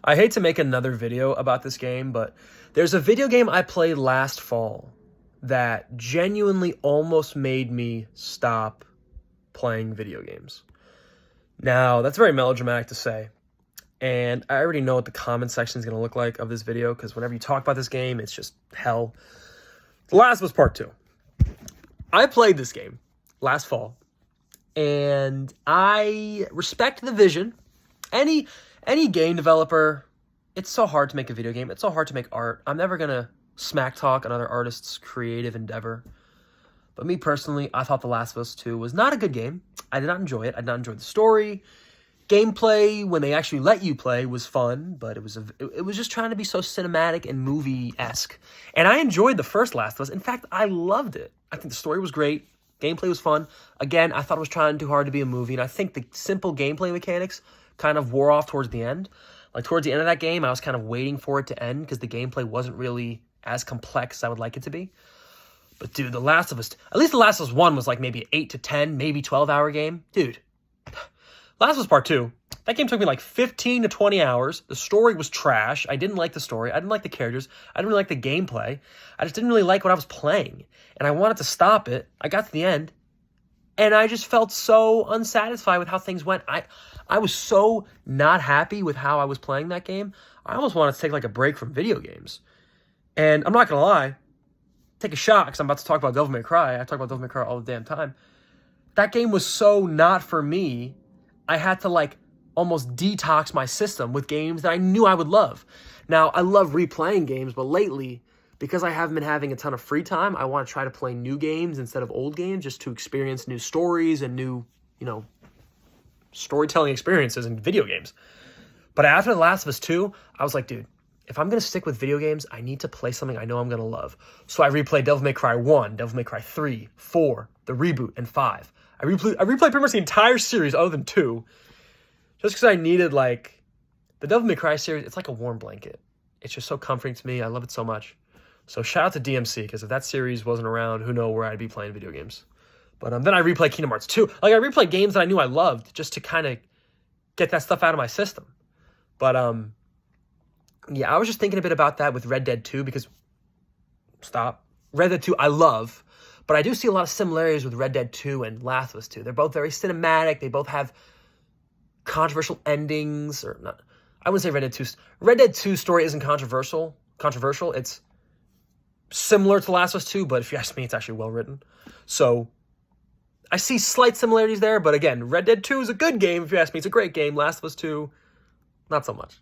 I hate to make another video about this game, but there's a video game I played last fall that genuinely almost made me stop playing video games. Now, that's very melodramatic to say, and I already know what the comment section is going to look like of this video, because whenever you talk about this game, it's just hell. The Last of Us Part 2. I played this game last fall, and I respect the vision. Any game developer, it's so hard to make a video game. It's so hard to make art. I'm never going to smack talk another artist's creative endeavor. But me personally, I thought The Last of Us 2 was not a good game. I did not enjoy it. I did not enjoy the story. Gameplay, when they actually let you play, was fun, but it was just trying to be so cinematic and movie-esque. And I enjoyed the first Last of Us. In fact, I loved it. I think the story was great. Gameplay was fun. Again, I thought it was trying too hard to be a movie, and I think the simple gameplay mechanics kind of wore off towards the end. Like, towards the end of that game, I was kind of waiting for it to end because the gameplay wasn't really as complex as I would like it to be. But, dude, The Last of Us, at least The Last of Us 1 was like maybe an 8 to 10, maybe 12-hour game. Dude, Last of Us Part 2, that game took me like 15 to 20 hours. The story was trash. I didn't like the story. I didn't like the characters. I didn't really like the gameplay. I just didn't really like what I was playing. And I wanted to stop it. I got to the end, and I just felt so unsatisfied with how things went. I was so not happy with how I was playing that game. I almost wanted to take like a break from video games. And I'm not going to lie, take a shot, because I'm about to talk about Devil May Cry. I talk about Devil May Cry all the damn time. That game was so not for me, I had to like almost detox my system with games that I knew I would love. Now, I love replaying games, but lately, because I haven't been having a ton of free time, I want to try to play new games instead of old games just to experience new stories and new, storytelling experiences in video games. But after The Last of Us 2, I was like, dude, if I'm going to stick with video games, I need to play something I know I'm going to love. So I replayed Devil May Cry 1, Devil May Cry 3, 4, the reboot, and 5. I replayed pretty much the entire series other than 2, just because I needed, like, the Devil May Cry series, it's like a warm blanket. It's just so comforting to me. I love it so much. So shout out to DMC, because if that series wasn't around, who knows where I'd be playing video games. But then I replayed Kingdom Hearts 2. Like, I replayed games that I knew I loved just to kind of get that stuff out of my system. But, yeah, I was just thinking a bit about that with Red Dead 2 because, Red Dead 2 I love, but I do see a lot of similarities with Red Dead 2 and Last of Us 2. They're both very cinematic. They both have controversial endings, or not. I wouldn't say Red Dead 2. Red Dead 2 story isn't controversial. It's similar to Last of Us 2, but if you ask me, it's actually well written. So I see slight similarities there, but again, Red Dead 2 is a good game. If you ask me, it's a great game. Last of Us 2, not so much.